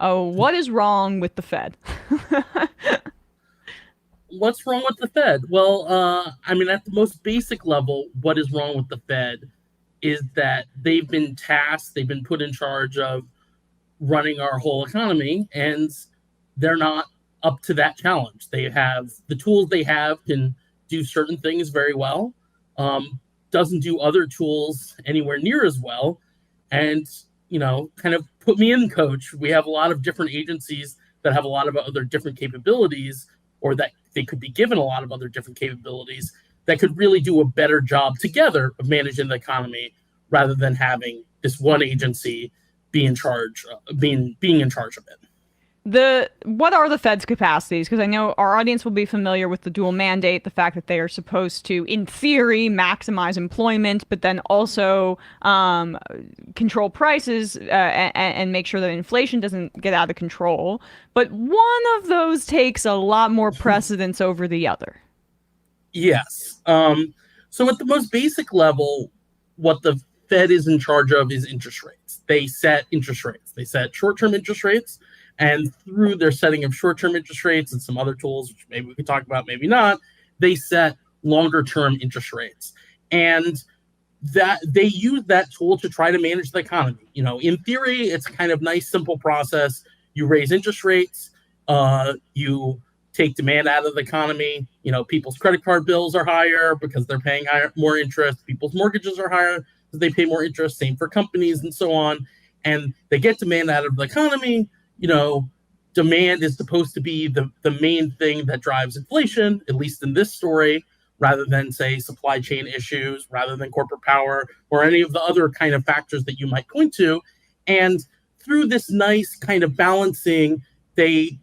Oh, what is wrong with the Fed? What's wrong with the Fed? Well, I mean, at the most basic level, what is wrong with the Fed is that they've been put in charge of running our whole economy, and they're not up to that challenge. They have the tools they have can do certain things very well, doesn't do other tools anywhere near as well, and kind of put me in, coach. We have a lot of different agencies that have a lot of other different capabilities, or that they could be given a lot of other different capabilities that could really do a better job together of managing the economy rather than having this one agency be in charge, being in charge of it. The what are the Fed's capacities? Because I know our audience will be familiar with the dual mandate, the fact that they are supposed to, in theory, maximize employment, but then also control prices and make sure that inflation doesn't get out of control. But one of those takes a lot more precedence over the other. Yes. So at the most basic level, what the Fed is in charge of is interest rates. They set interest rates. They set short-term interest rates, and through their setting of short-term interest rates and some other tools, which maybe we can talk about, maybe not, they set longer-term interest rates. And that they use that tool to try to manage the economy. In theory, it's a kind of nice, simple process. You raise interest rates, you take demand out of the economy. People's credit card bills are higher because they're paying more interest. People's mortgages are higher because they pay more interest. Same for companies and so on. And they get demand out of the economy. Demand is supposed to be the main thing that drives inflation, at least in this story, rather than, say, supply chain issues, rather than corporate power, or any of the other kind of factors that you might point to. And through this nice kind of balancing, they,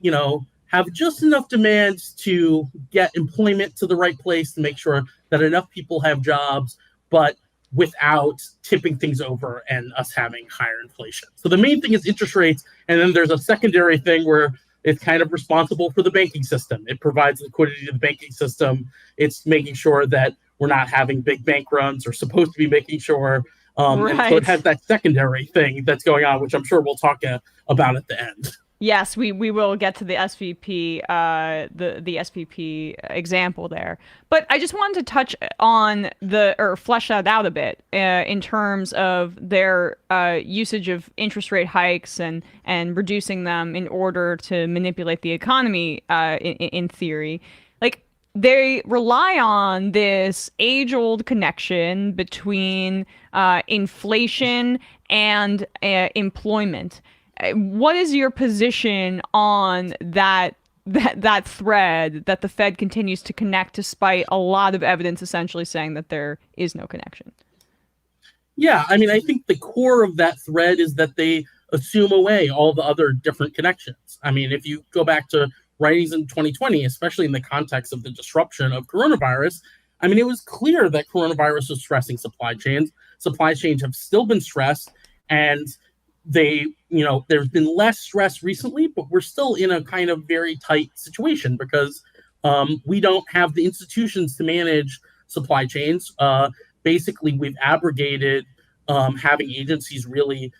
have just enough demand to get employment to the right place to make sure that enough people have jobs, but without tipping things over and us having higher inflation. So the main thing is interest rates. And then there's a secondary thing where it's kind of responsible for the banking system. It provides liquidity to the banking system. It's making sure that we're not having big bank runs, or supposed to be making sure. And so it Right. has that secondary thing that's going on, which I'm sure we'll talk about at the end. Yes, we will get to the SVP the SVP example there, but I just wanted to touch on the or flesh that out a bit in terms of their usage of interest rate hikes and reducing them in order to manipulate the economy in theory. Like they rely on this age-old connection between inflation and employment. What is your position on that thread that the Fed continues to connect despite a lot of evidence essentially saying that there is no connection? Yeah, I mean, I think the core of that thread is that they assume away all the other different connections. I mean, if you go back to writings in 2020, especially in the context of the disruption of coronavirus, I mean, it was clear that coronavirus was stressing supply chains. Supply chains have still been stressed, and there's been less stress recently, but we're still in a kind of very tight situation because we don't have the institutions to manage supply chains. Basically, we've abrogated having agencies really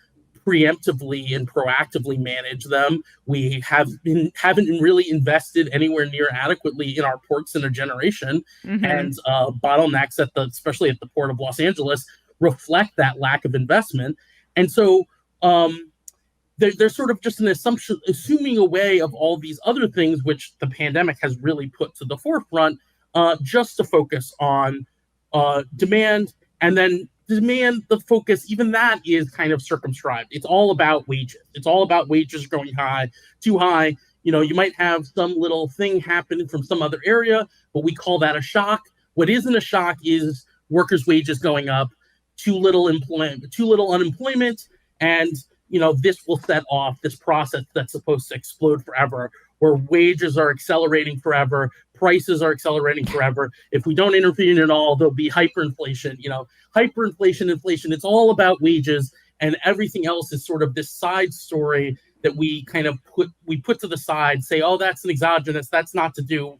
preemptively and proactively manage them. We haven't really invested anywhere near adequately in our ports in a generation, Mm-hmm. and bottlenecks especially at the port of Los Angeles, reflect that lack of investment. And so there's sort of just an assuming away of all these other things, which the pandemic has really put to the forefront, just to focus on demand. And then demand, the focus, even that is kind of circumscribed. It's all about wages. It's all about wages going too high. You might have some little thing happen from some other area, but we call that a shock. What isn't a shock is workers' wages going up, too little employment, too little unemployment, and this will set off this process that's supposed to explode forever, where wages are accelerating forever, prices are accelerating forever. If we don't intervene at all, there'll be hyperinflation. Hyperinflation, inflation. It's all about wages, and everything else is sort of this side story that we kind of put to the side. Say, oh, that's an exogenous. That's not to do.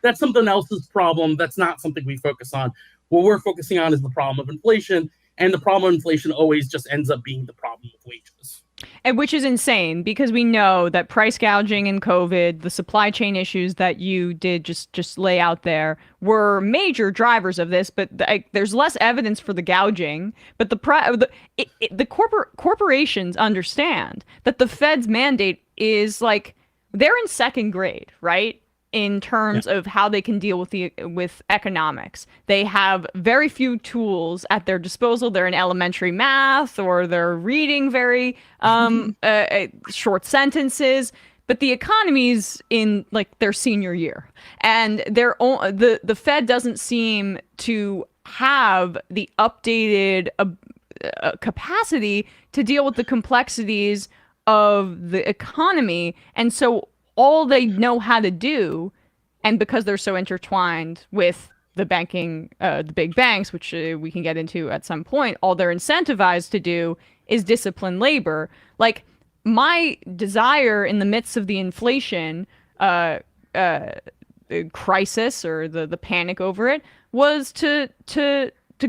That's something else's problem. That's not something we focus on. What we're focusing on is the problem of inflation, and the problem of inflation always just ends up being the problem of wages. And which is insane because we know that price gouging and COVID, the supply chain issues that you did just lay out there were major drivers of this. But there's less evidence for the gouging. But the corporations understand that the Fed's mandate is like they're in second grade, right? In Yeah. terms of how they can deal with economics. They have very few tools at their disposal. They're in elementary math or they're reading very short sentences. But the economy's in like their senior year, and the Fed doesn't seem to have the updated capacity to deal with the complexities of the economy, and so all they know how to do, and because they're so intertwined with the banking, the big banks, which we can get into at some point, all they're incentivized to do is discipline labor. Like my desire in the midst of the inflation crisis or the panic over it was to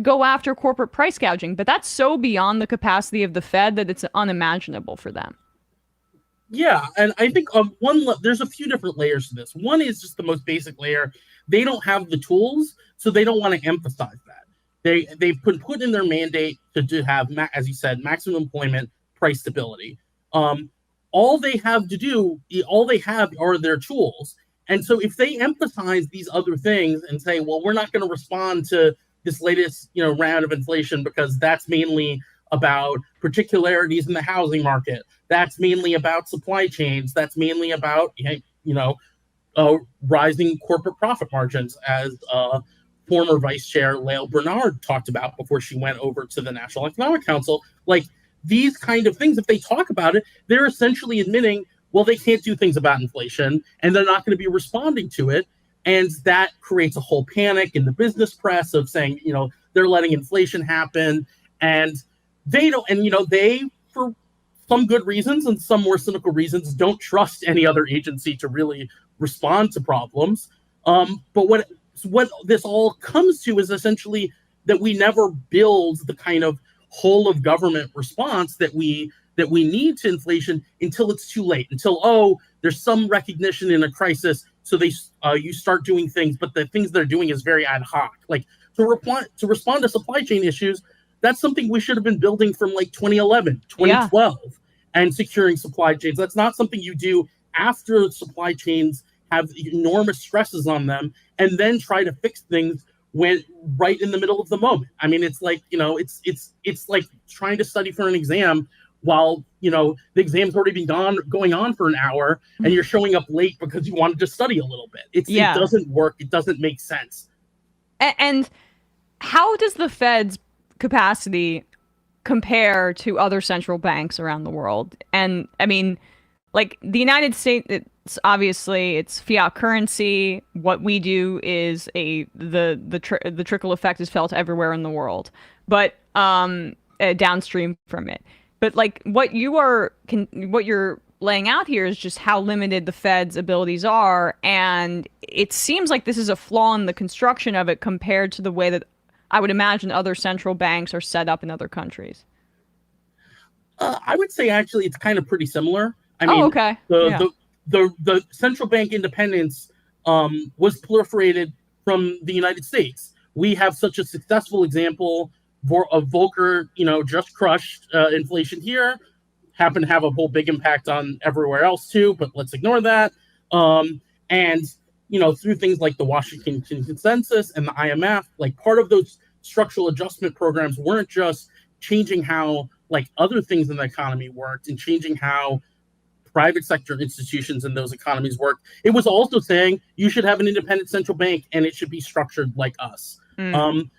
go after corporate price gouging, but that's so beyond the capacity of the Fed that it's unimaginable for them. Yeah, and I think there's a few different layers to this. One is just the most basic layer. They don't have the tools, so they don't want to emphasize that. They've put in their mandate to have, as you said, maximum employment, price stability. All they have to do, all they have are their tools. And so if they emphasize these other things and say, well, we're not going to respond to this latest round of inflation because that's mainly about particularities in the housing market. That's mainly about supply chains. That's mainly about, rising corporate profit margins, as former Vice Chair Lael Bernard talked about before she went over to the National Economic Council. Like these kind of things, if they talk about it, they're essentially admitting, well, they can't do things about inflation and they're not going to be responding to it. And that creates a whole panic in the business press of saying, they're letting inflation happen. And they don't, and they, for some good reasons and some more cynical reasons, don't trust any other agency to really respond to problems. But what this all comes to is essentially that we never build the kind of whole of government response that we need to inflation until it's too late. Until there's some recognition in a crisis, so you start doing things, but the things they're doing is very ad hoc. Like to respond to supply chain issues. That's something we should have been building from like 2011, 2012, and securing supply chains. That's not something you do after supply chains have enormous stresses on them and then try to fix things when right in the middle of the moment. I mean, it's like, it's like trying to study for an exam while, the exam's already been going on for an hour and you're showing up late because you wanted to study a little bit. It doesn't work. It doesn't make sense. And how does the Fed's capacity compare to other central banks around the world? And I mean, like the United States, it's fiat currency. What we do is the trickle effect is felt everywhere in the world, but downstream from it. But like what you're laying out here is just how limited the Fed's abilities are, and it seems like this is a flaw in the construction of it compared to the way that I would imagine other central banks are set up in other countries. I would say actually it's kind of pretty similar. I mean, okay. The central bank independence was proliferated from the United States. We have such a successful example of Volcker, just crushed inflation here, happened to have a whole big impact on everywhere else too, but let's ignore that. And through things like the Washington Consensus and the IMF, like part of those structural adjustment programs weren't just changing how like other things in the economy worked and changing how private sector institutions in those economies worked. It was also saying you should have an independent central bank and it should be structured like us. The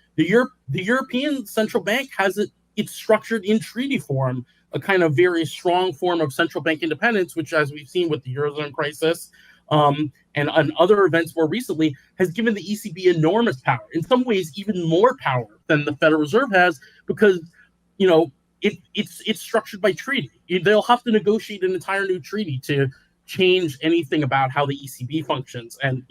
European Central Bank has it's structured in treaty form, a kind of very strong form of central bank independence, which, as we've seen with the Eurozone crisis and on other events more recently, has given the ECB enormous power, in some ways even more power than the Federal Reserve has, because it's structured by treaty. They'll have to negotiate an entire new treaty to change anything about how the ECB functions, and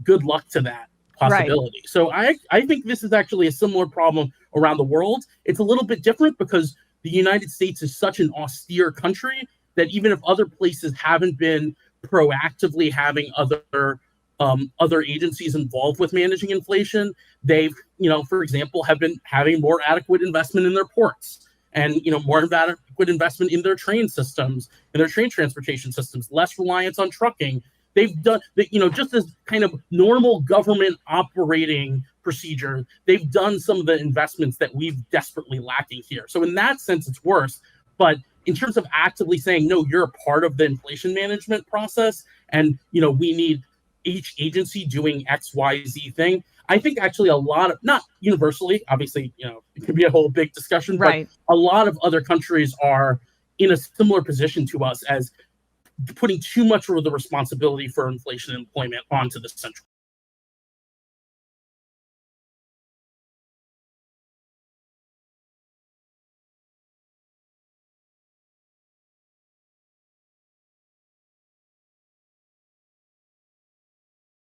good luck to that possibility. Right. So I think this is actually a similar problem around the world. It's a little bit different because the United States is such an austere country that even if other places haven't been proactively having other agencies involved with managing inflation, they've, for example, have been having more adequate investment in their ports and, more adequate investment in their train systems, in their train transportation systems, less reliance on trucking. They've done, just as kind of normal government operating procedure, they've done some of the investments that we've desperately lacking here. So in that sense, it's worse. But in terms of actively saying, no, you're a part of the inflation management process, and, we need each agency doing X, Y, Z thing, I think actually a lot of, not universally, obviously, it could be a whole big discussion, Right. but a lot of other countries are in a similar position to us as putting too much of the responsibility for inflation and employment onto the central